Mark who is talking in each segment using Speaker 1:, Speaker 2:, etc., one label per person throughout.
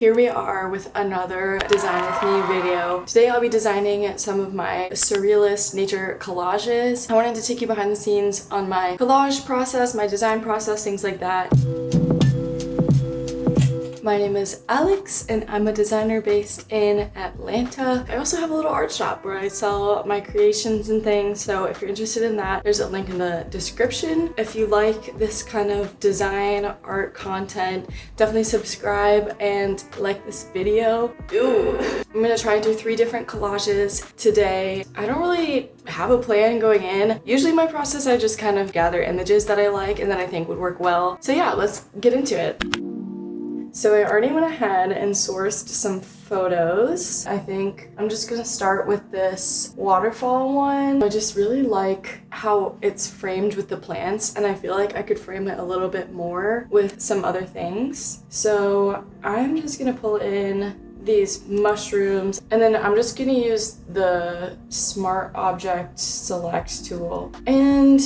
Speaker 1: Here we are with another Design With Me video. Today I'll be designing some of my surrealist nature collages. I wanted to take you behind the scenes on my collage process, my design process, things like that. My name is Alex and I'm a designer based in Atlanta. I also have a little art shop where I sell my creations and things, so if you're interested in that, there's a link in the description. If you like this kind of design art content, definitely subscribe and like this video. Ooh. I'm gonna try and do 3 different collages today. I don't really have a plan going in. Usually my process, I just kind of gather images that I like and that I think would work well. So yeah, let's get into it. So I already went ahead and sourced some photos. I think I'm just gonna start with this waterfall one. I just really like how it's framed with the plants, and I feel like I could frame it a little bit more with some other things. So I'm just gonna pull in these mushrooms, and then I'm just gonna use the Smart Object Select tool, and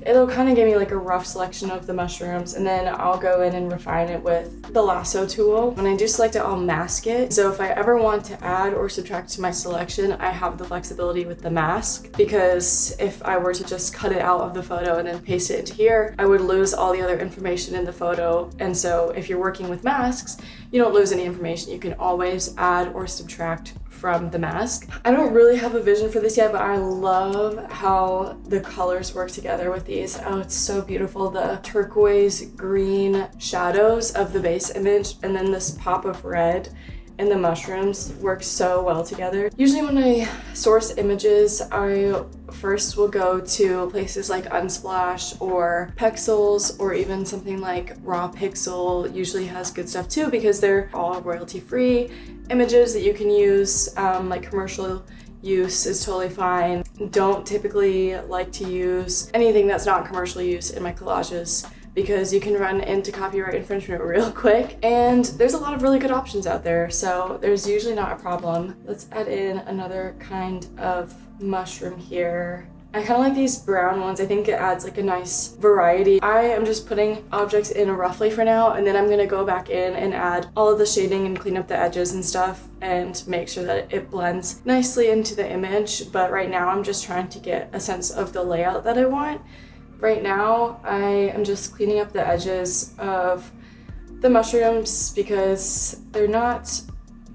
Speaker 1: it'll kind of give me like a rough selection of the mushrooms, and then I'll go in and refine it with the lasso tool. When I do select it, I'll mask it. So if I ever want to add or subtract to my selection, I have the flexibility with the mask, because if I were to just cut it out of the photo and then paste it into here, I would lose all the other information in the photo. And so if you're working with masks, you don't lose any information. You can always add or subtract from the mask. I don't really have a vision for this yet, but I love how the colors work together with these. Oh, it's so beautiful. The turquoise green shadows of the base image and then this pop of red and the mushrooms work so well together. Usually when I source images, I first will go to places like Unsplash or Pexels, or even something like Raw Pixel usually has good stuff too, because they're all royalty-free images that you can use. Like commercial use is totally fine. Don't typically like to use anything that's not commercial use in my collages, because you can run into copyright infringement real quick, and there's a lot of really good options out there, so there's usually not a problem. Let's add in another kind of mushroom here. I kind of like these brown ones. I think it adds like a nice variety. I am just putting objects in roughly for now, and then I'm gonna go back in and add all of the shading and clean up the edges and stuff and make sure that it blends nicely into the image. But right now I'm just trying to get a sense of the layout that I want. Right now, I am just cleaning up the edges of the mushrooms because they're not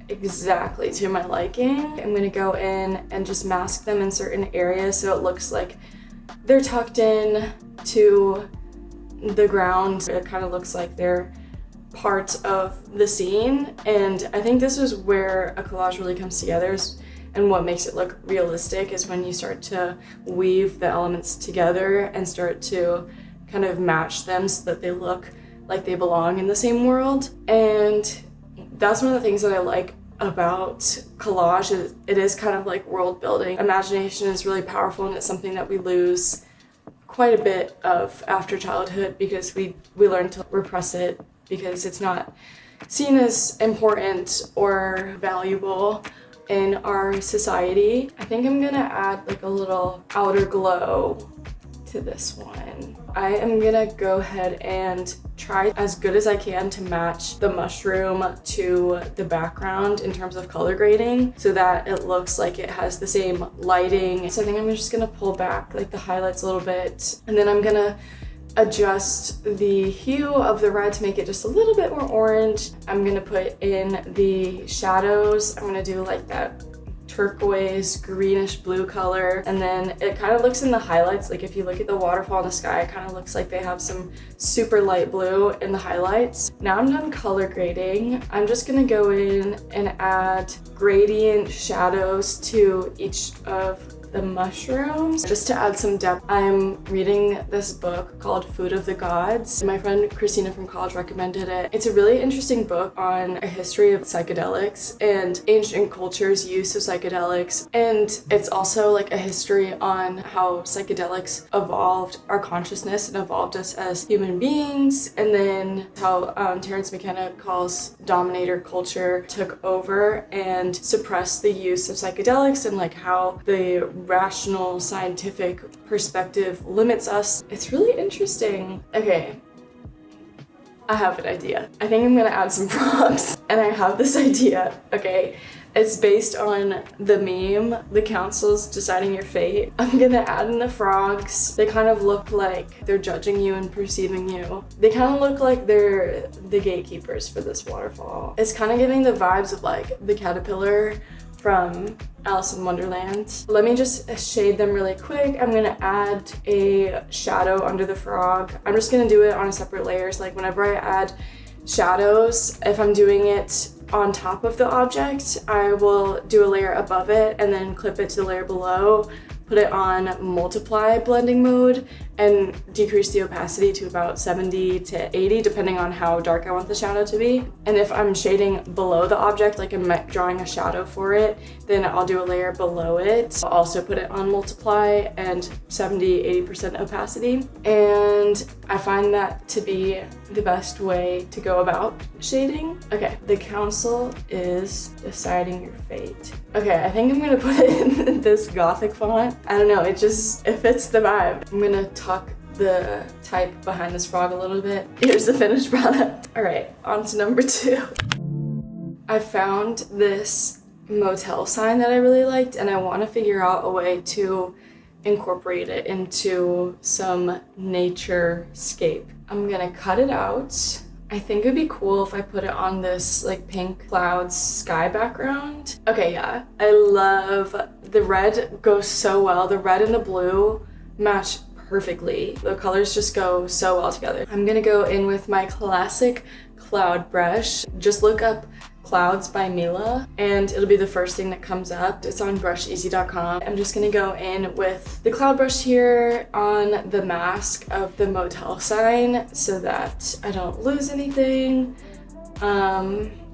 Speaker 1: exactly to my liking. I'm gonna go in and just mask them in certain areas so it looks like they're tucked in to the ground. It kind of looks like they're part of the scene, and I think this is where a collage really comes together. And what makes it look realistic is when you start to weave the elements together and start to kind of match them so that they look like they belong in the same world. And that's one of the things that I like about collage. It is kind of like world building. Imagination is really powerful, and it's something that we lose quite a bit of after childhood because we learn to repress it because it's not seen as important or valuable in our society. I think I'm gonna add like a little outer glow to this one. I am gonna go ahead and try as good as I can to match the mushroom to the background in terms of color grading so that it looks like it has the same lighting. So I think I'm just gonna pull back like the highlights a little bit, and then I'm gonna adjust the hue of the red to make it just a little bit more orange. I'm gonna put in the shadows. I'm gonna do like that turquoise greenish blue color, and then it kind of looks in the highlights, like if you look at the waterfall in the sky, it kind of looks like they have some super light blue in the highlights. Now I'm done color grading. I'm just gonna go in and add gradient shadows to each of the mushrooms just to add some depth. I'm reading this book called Food of the Gods. My friend Christina from Collage recommended it. It's a really interesting book on a history of psychedelics and ancient cultures' use of psychedelics, and it's also like a history on how psychedelics evolved our consciousness and evolved us as human beings, and then how Terence McKenna calls dominator culture took over and suppressed the use of psychedelics, and like how the rational scientific perspective limits us. It's really interesting. Okay, I have an idea. I think I'm gonna add some props. And I have this idea, okay? It's based on the meme, The Council's Deciding Your Fate. I'm gonna add in the frogs. They kind of look like they're judging you and perceiving you. They kind of look like they're the gatekeepers for this waterfall. It's kind of giving the vibes of like the caterpillar from Alice in Wonderland. Let me just shade them really quick. I'm gonna add a shadow under the frog. I'm just gonna do it on a separate layers. Like whenever I add shadows, if I'm doing it on top of the object, I will do a layer above it and then clip it to the layer below, put it on multiply blending mode, and decrease the opacity to about 70 to 80, depending on how dark I want the shadow to be. And if I'm shading below the object, like I'm drawing a shadow for it, then I'll do a layer below it. I'll also put it on multiply and 70-80% opacity. And I find that to be the best way to go about shading. Okay, the council is deciding your fate. Okay, I think I'm gonna put it in this gothic font. I don't know, it fits the vibe. I'm gonna tuck the type behind this frog a little bit. Here's the finished product. All right, on to number 2. I found this motel sign that I really liked, and I want to figure out a way to incorporate it into some nature scape. I'm gonna cut it out. I think it'd be cool if I put it on this like pink clouds sky background. Okay, yeah, I love the red, goes so well. The red and the blue match perfectly. The colors just go so well together. I'm gonna go in with my classic cloud brush. Just look up Clouds by Mila and it'll be the first thing that comes up. It's on brusheasy.com. I'm just gonna go in with the cloud brush here on the mask of the motel sign so that I don't lose anything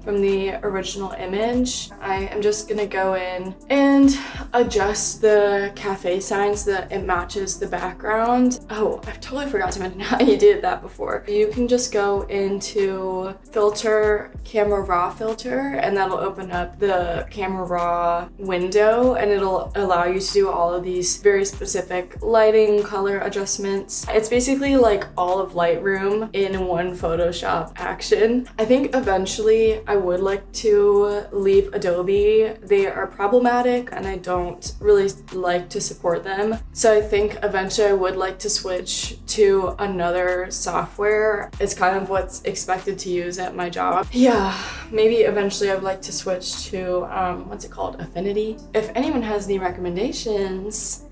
Speaker 1: from the original image. I am just gonna go in and adjust the cafe sign so that it matches the background. Oh, I totally forgot to mention how you did that before. You can just go into filter, camera raw filter, and that'll open up the camera raw window and it'll allow you to do all of these very specific lighting, color adjustments. It's basically like all of Lightroom in one Photoshop action. I think eventually I would like to leave Adobe. They are problematic and I don't really like to support them. So I think eventually I would like to switch to another software. It's kind of what's expected to use at my job. Yeah, maybe eventually I'd like to switch to, what's it called? Affinity. If anyone has any recommendations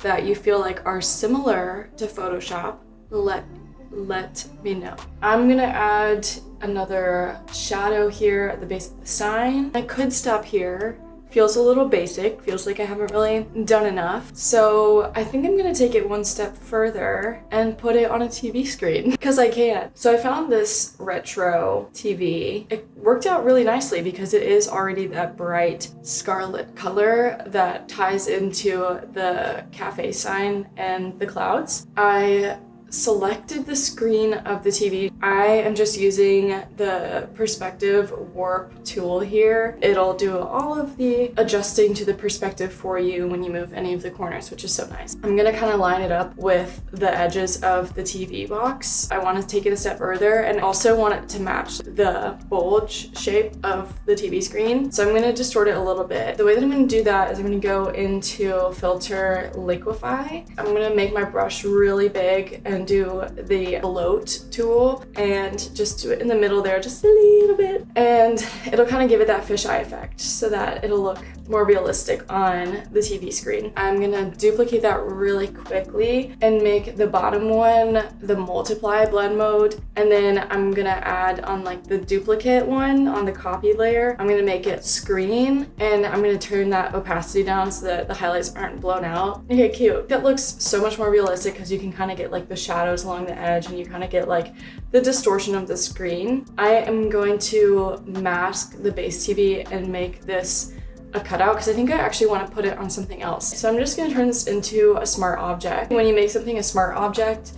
Speaker 1: that you feel like are similar to Photoshop, let me know. I'm gonna add another shadow here at the base of the sign. I could stop here. Feels a little basic, feels like I haven't really done enough. So I think I'm gonna take it one step further and put it on a TV screen because I can. So I found this retro TV. It worked out really nicely because it is already that bright scarlet color that ties into the cafe sign and the clouds. I selected the screen of the TV. I am just using the perspective warp tool here. It'll do all of the adjusting to the perspective for you when you move any of the corners, which is so nice. I'm gonna kind of line it up with the edges of the TV box. I want to take it a step further and also want it to match the bulge shape of the TV screen. So I'm gonna distort it a little bit. The way that I'm gonna do that is I'm gonna go into filter liquify. I'm gonna make my brush really big and do the bloat tool and just do it in the middle there just a little bit, and it'll kind of give it that fisheye effect so that it'll look more realistic on the TV screen. I'm gonna duplicate that really quickly and make the bottom one the multiply blend mode, and then I'm gonna add on like the duplicate one on the copy layer. I'm gonna make it screen and I'm gonna turn that opacity down so that the highlights aren't blown out. Okay, cute. That looks so much more realistic because you can kind of get like the shadows along the edge and you kind of get like the distortion of the screen. I am going to mask the base TV and make this a cutout because I think I actually want to put it on something else. So I'm just going to turn this into a smart object. When you make something a smart object,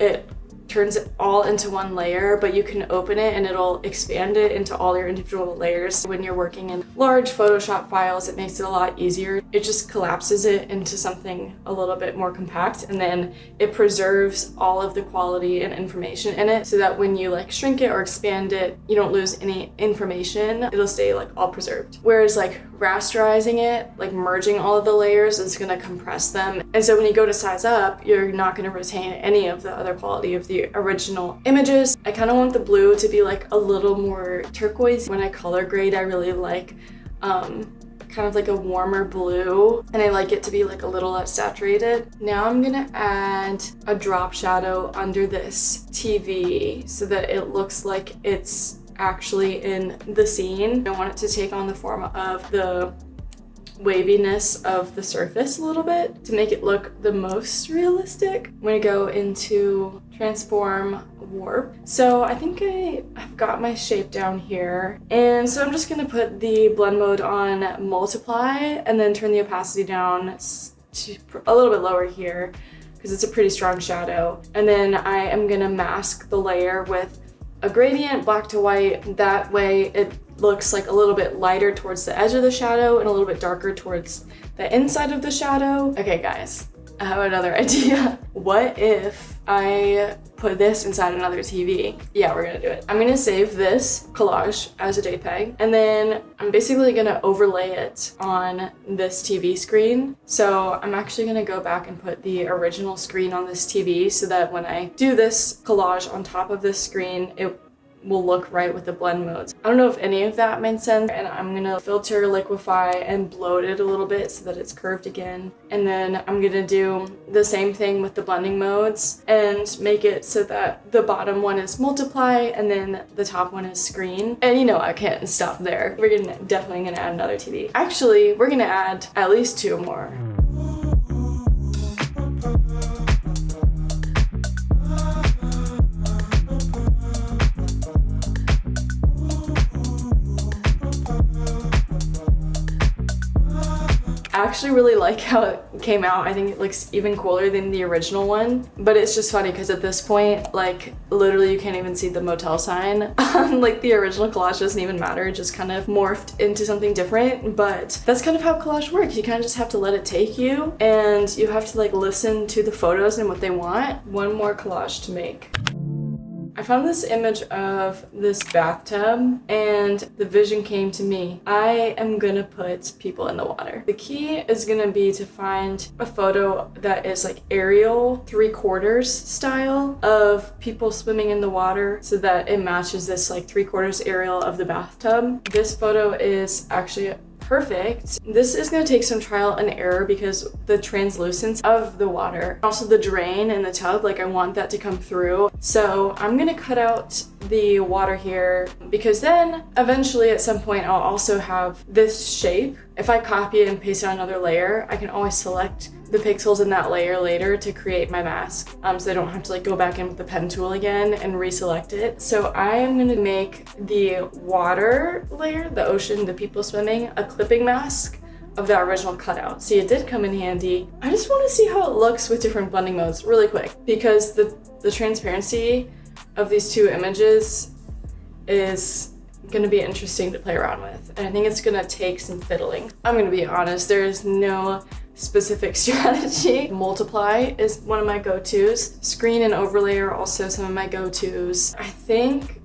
Speaker 1: it turns it all into one layer, but you can open it and it'll expand it into all your individual layers. When you're working in large Photoshop files, it makes it a lot easier. It just collapses it into something a little bit more compact, and then it preserves all of the quality and information in it so that when you like shrink it or expand it, you don't lose any information. It'll stay like all preserved. Whereas like rasterizing it, like merging all of the layers, is gonna compress them. And so when you go to size up, you're not gonna retain any of the other quality of the original images. I kind of want the blue to be like a little more turquoise. When I color grade, I really like kind of like a warmer blue, and I like it to be like a little less saturated. Now I'm gonna add a drop shadow under this TV so that it looks like it's actually in the scene. I want it to take on the form of the waviness of the surface a little bit to make it look the most realistic. I'm gonna go into transform warp. So I think I've got my shape down here, and so I'm just gonna put the blend mode on multiply and then turn the opacity down to a little bit lower here because it's a pretty strong shadow. And then I am gonna mask the layer with a gradient, black to white. That way it looks like a little bit lighter towards the edge of the shadow and a little bit darker towards the inside of the shadow. Okay guys, I have another idea. What if I put this inside another TV? Yeah, we're gonna do it. I'm gonna save this collage as a JPEG, and then I'm basically gonna overlay it on this TV screen. So I'm actually gonna go back and put the original screen on this TV so that when I do this collage on top of this screen, it will look right with the blend modes. I don't know if any of that made sense, and I'm gonna filter, liquify, and bloat it a little bit so that it's curved again. And then I'm gonna do the same thing with the blending modes and make it so that the bottom one is multiply and then the top one is screen. And you know, I can't stop there. We're definitely gonna add another TV. Actually, we're gonna add at least 2 more. I actually really like how it came out. I think it looks even cooler than the original one, but it's just funny because at this point, like literally you can't even see the motel sign. Like the original collage doesn't even matter, it just kind of morphed into something different. But that's kind of how collage works. You kind of just have to let it take you, and you have to like listen to the photos and what they want. One more collage to make. I found this image of this bathtub and the vision came to me. I am gonna put people in the water. The key is gonna be to find a photo that is like aerial 3/4 style of people swimming in the water so that it matches this like 3/4 aerial of the bathtub. This photo is actually perfect. This is gonna take some trial and error because the translucence of the water, also the drain in the tub, like I want that to come through. So I'm gonna cut out the water here because then eventually at some point I'll also have this shape. If I copy it and paste it on another layer, I can always select the pixels in that layer later to create my mask, so I don't have to like go back in with the pen tool again and reselect it. So I am gonna make the water layer, the ocean, the people swimming, a clipping mask of the original cutout. See, it did come in handy. I just want to see how it looks with different blending modes really quick because the transparency of these 2 images is gonna be interesting to play around with, and I think it's gonna take some fiddling. I'm gonna be honest, there is no specific strategy. Multiply is one of my go-tos. Screen and overlay are also some of my go-tos. I think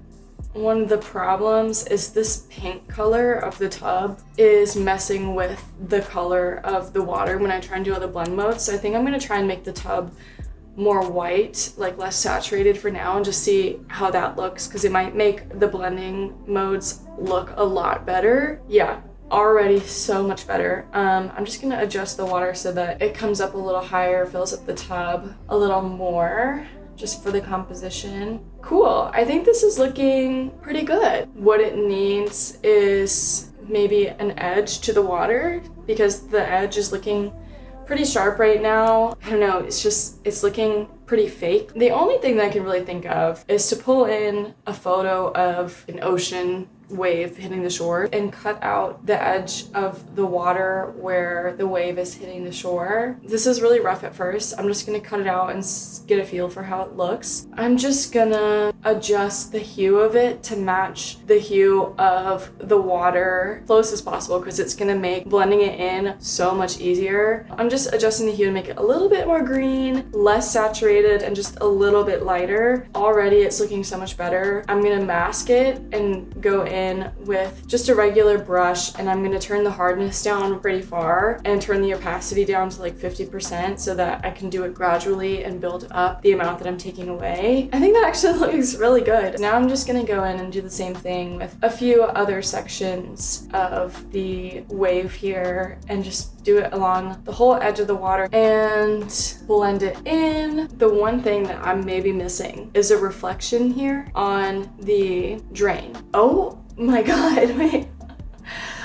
Speaker 1: one of the problems is this pink color of the tub is messing with the color of the water when I try and do other blend modes. So I think I'm gonna try and make the tub more white, like less saturated for now, and just see how that looks because it might make the blending modes look a lot better. Yeah, already so much better. I'm just gonna adjust the water so that it comes up a little higher, fills up the tub a little more, just for the composition. Cool, I think this is looking pretty good. What it needs is maybe an edge to the water because the edge is looking pretty sharp right now. I don't know, it's looking pretty fake. The only thing that I can really think of is to pull in a photo of an ocean wave hitting the shore and cut out the edge of the water where the wave is hitting the shore. This is really rough at first. I'm just gonna cut it out and get a feel for how it looks. I'm just gonna adjust the hue of it to match the hue of the water close as possible because it's gonna make blending it in so much easier. I'm just adjusting the hue to make it a little bit more green, less saturated, and just a little bit lighter. Already it's looking so much better. I'm gonna mask it and go in with just a regular brush, and I'm gonna turn the hardness down pretty far and turn the opacity down to like 50% so that I can do it gradually and build up the amount that I'm taking away. I think that actually looks really good. Now I'm just gonna go in and do the same thing with a few other sections of the wave here and just do it along the whole edge of the water and blend it in. The one thing that I'm maybe missing is a reflection here on the drain. Oh my god, wait.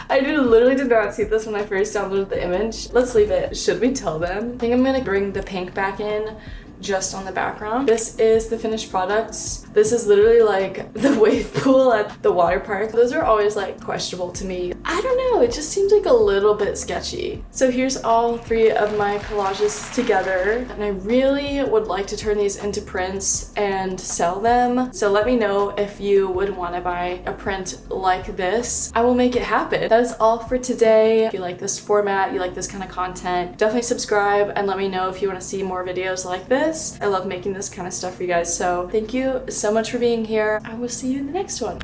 Speaker 1: I literally did not see this when I first downloaded the image. Let's leave it. Should we tell them? I think I'm gonna bring the pink back in just on the background. This is the finished products. This is literally like the wave pool at the water park. Those are always like questionable to me. I don't know, it just seems like a little bit sketchy. So here's all 3 of my collages together, and I really would like to turn these into prints and sell them. So let me know if you would want to buy a print like this. I will make it happen. That is all for today. If you like this format, you like this kind of content, definitely subscribe and let me know if you want to see more videos like this. I love making this kind of stuff for you guys, so thank you so much for being here. I will see you in the next one.